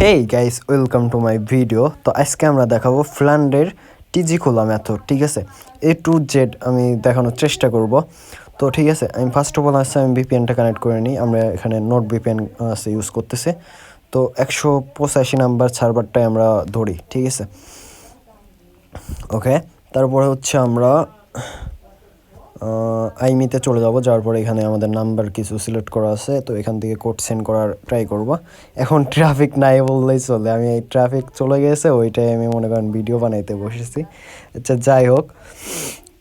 Hey guys, welcome to my video. তো আজকে আমরা দেখাবো ফ্ল্যান্ডের টিজি খোলা মেথড। ঠিক আছে, A to Z আমি দেখানোর চেষ্টা করব। তো ঠিক আছে, আমি ফার্স্ট অফ অল আমি ভিপিএনটা কানেক্ট করে নিই। আমরা এখানে নোট ভিপিএন আছে ইউজ করতেছে। তো 185 নাম্বার সার্ভারটাই আমরা ধরি। ঠিক আছে, ওকে। তারপরে হচ্ছে আমরা আইমিতে চলে যাব। যাওয়ার পরে এখানে আমাদের নাম্বার কিছু সিলেক্ট করা আছে, তো এখান থেকে কোড সেন্ড করার ট্রাই করব। এখন ট্রাফিক নাই বললেই চলে, আমি এই ট্রাফিক চলে গেছে ওইটাই আমি মনে করেন ভিডিও বানাইতে বসেছি। আচ্ছা, যাই হোক,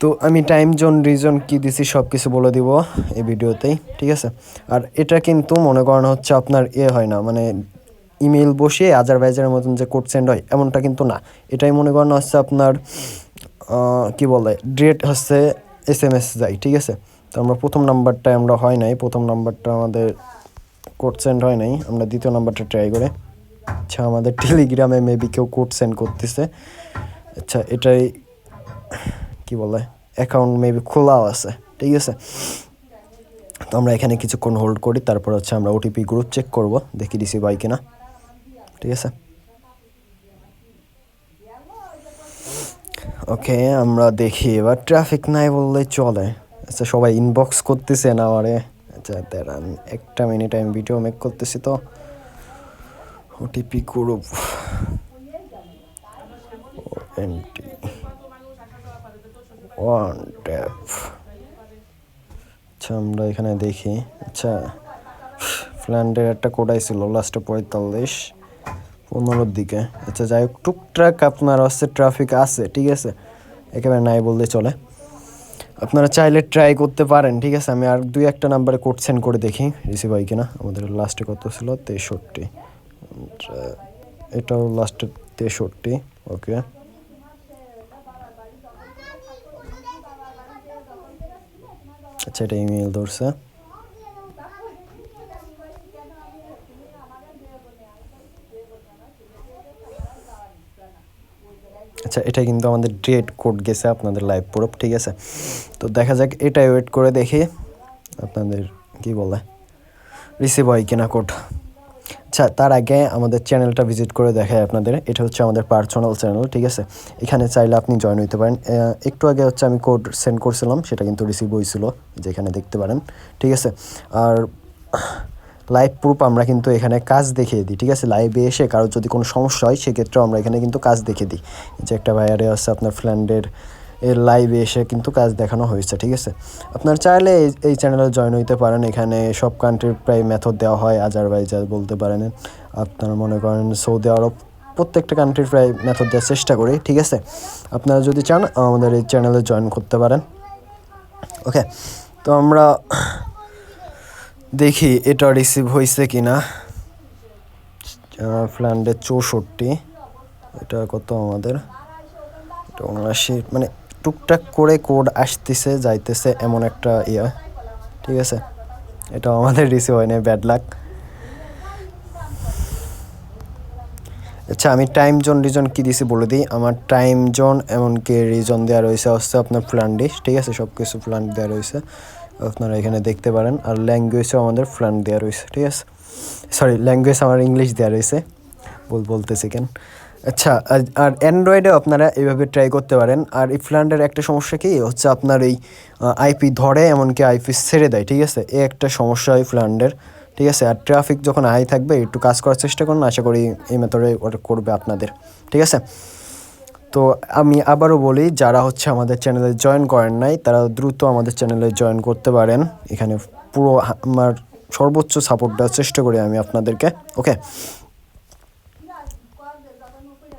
তো আমি টাইম জোন রিজন কী দিছি সব কিছু বলে দিব এই ভিডিওতেই। ঠিক আছে, আর এটা কিন্তু মনে করেন হচ্ছে আপনার হয় না, মানে ইমেল বসিয়ে আজারবাইজানের মতন যে কোড সেন্ড হয় এমনটা কিন্তু না। এটাই মনে করেন হচ্ছে আপনার কি বলে ডেট হচ্ছে SMS যাই। ঠিক আছে, তো আমরা প্রথম নাম্বারটায় আমরা হয় নাই, প্রথম নাম্বারটা আমাদের কোড সেন্ড হয় নাই। আমরা দ্বিতীয় নাম্বারটা ট্রাই করে। আচ্ছা, আমাদের টেলিগ্রামে মেবি কেউ কোড সেন্ড করতেছে। আচ্ছা, এটাই কি বলে অ্যাকাউন্ট মেবি খোলাও আছে। ঠিক আছে, তো আমরা এখানে কিছুক্ষণ হোল্ড করি, তারপর হচ্ছে আমরা ওটিপি গ্রুপ চেক করব, দেখি রিসিভ হয় কিনা। ঠিক আছে, ওকে, আমরা দেখি এবার ট্রাফিক নাই বললেই চলে। আচ্ছা, সবাই ইনবক্স করতেছে না আমারে। আচ্ছা, দাঁড়ান একটা মিনিট, আমি ভিডিও মেক করতেছি। তো OTP group N T one tap. আচ্ছা, আমরা এখানে দেখি। আচ্ছা, ফ্ল্যান্ডের একটা কোড আইছিল লাস্টে 45-15 দিকে। আচ্ছা, যাই হোক, টুকটাক আপনার হচ্ছে ট্রাফিক আছে। ঠিক আছে, একেবারে নাই বললে চলে, আপনারা চাইলে ট্রাই করতে পারেন। ঠিক আছে, আমি আর দুই একটা নাম্বারে কোড সেন্ড করে দেখি রিসিভ হয় কিনা। আমাদের লাস্টে কত ছিল? 63। এটাও লাস্টে 63। ওকে, আচ্ছা, এটা ইমেল ধরছে। আচ্ছা, এটা কিন্তু আমাদের ডেট কোড গেছে আপনাদের লাইভ প্রুফ। ঠিক আছে, তো দেখা যাক, এটাই ওয়েট করে দেখি আপনাদের কি বলে রিসিভ হয় কিনা কোড। আচ্ছা, তার আগে আমাদের চ্যানেলটা ভিজিট করে দেখায় আপনাদের। এটা হচ্ছে আমাদের পার্সোনাল চ্যানেল। ঠিক আছে, এখানে চাইলে আপনি জয়েন হইতে পারেন। একটু আগে হচ্ছে আমি কোড সেন্ড করছিলাম, সেটা কিন্তু রিসিভ হয়েছিল, যেখানে দেখতে পারেন। ঠিক আছে, আর লাইভ প্রুফ আমরা কিন্তু এখানে কাজ দেখিয়ে দিই। ঠিক আছে, লাইভে এসে কারোর যদি কোনো সমস্যা হয় সেক্ষেত্রেও আমরা এখানে কিন্তু কাজ দেখিয়ে দিই। যে একটা ভাইয়ারে আছে আপনার ফ্ল্যান্ডের এর লাইভে এসে কিন্তু কাজ দেখানো হয়েছে। ঠিক আছে, আপনার চাইলে এই চ্যানেলে জয়েন হইতে পারেন। এখানে সব কান্ট্রির প্রায় মেথড দেওয়া হয়, আজারবাইজান বলতে পারেন, আপনার মনে করেন সৌদি আরব, প্রত্যেকটা কান্ট্রির প্রায় মেথড দেওয়ার চেষ্টা করি। ঠিক আছে, আপনারা যদি চান আমাদের এই চ্যানেলে জয়েন করতে পারেন। ওকে, তো আমরা দেখি এটা রিসিভ হয়েছে কি না। ফ্ল্যান্ডে 64, এটা কত আমাদের? এটা 79। মানে টুকটাক করে কোড আসতেছে যাইতেছে এমন একটা ইয়া। ঠিক আছে, এটা আমাদের রিসিভ হয় না, ব্যাড লাক। আচ্ছা, আমি টাইম জোন রিজন কী দিছি বলে দিই। আমার টাইম জোন এমনকি রিজন দেওয়া রয়েছে হচ্ছে আপনার ফ্ল্যান্ডিশ। ঠিক আছে, সব কিছু ফ্ল্যান্ড দেওয়া রয়েছে, আপনারা এখানে দেখতে পারেন। আর ল্যাঙ্গুয়েজও আমাদের ফ্ল্যান্ড দেওয়া রয়েছে। ঠিক আছে, সরি, ল্যাঙ্গুয়েজ আমার ইংলিশ দেওয়া রয়েছে, বলতেছি কেন। আচ্ছা, আর অ্যান্ড্রয়েডেও আপনারা এইভাবে ট্রাই করতে পারেন। আর এই ফ্ল্যান্ডের একটা সমস্যা কি হচ্ছে, আপনার এই আইপি ধরে এমনকি আইপি ছেড়ে দেয়। ঠিক আছে, এই একটা সমস্যা হয় ফ্ল্যান্ডের। ঠিক আছে, আর ট্রাফিক যখন হাই থাকবে একটু কাজ করার চেষ্টা করুন, আশা করি এই মেথডে ওটা করবে আপনাদের। ঠিক আছে, তো আমি আবারও বলি, যারা হচ্ছে আমাদের চ্যানেলে জয়েন করেন নাই তারা দ্রুত আমাদের চ্যানেলে জয়েন করতে পারেন। এখানে পুরো আমার সর্বোচ্চ সাপোর্ট দেওয়ার চেষ্টা করি আমি আপনাদেরকে। ওকে,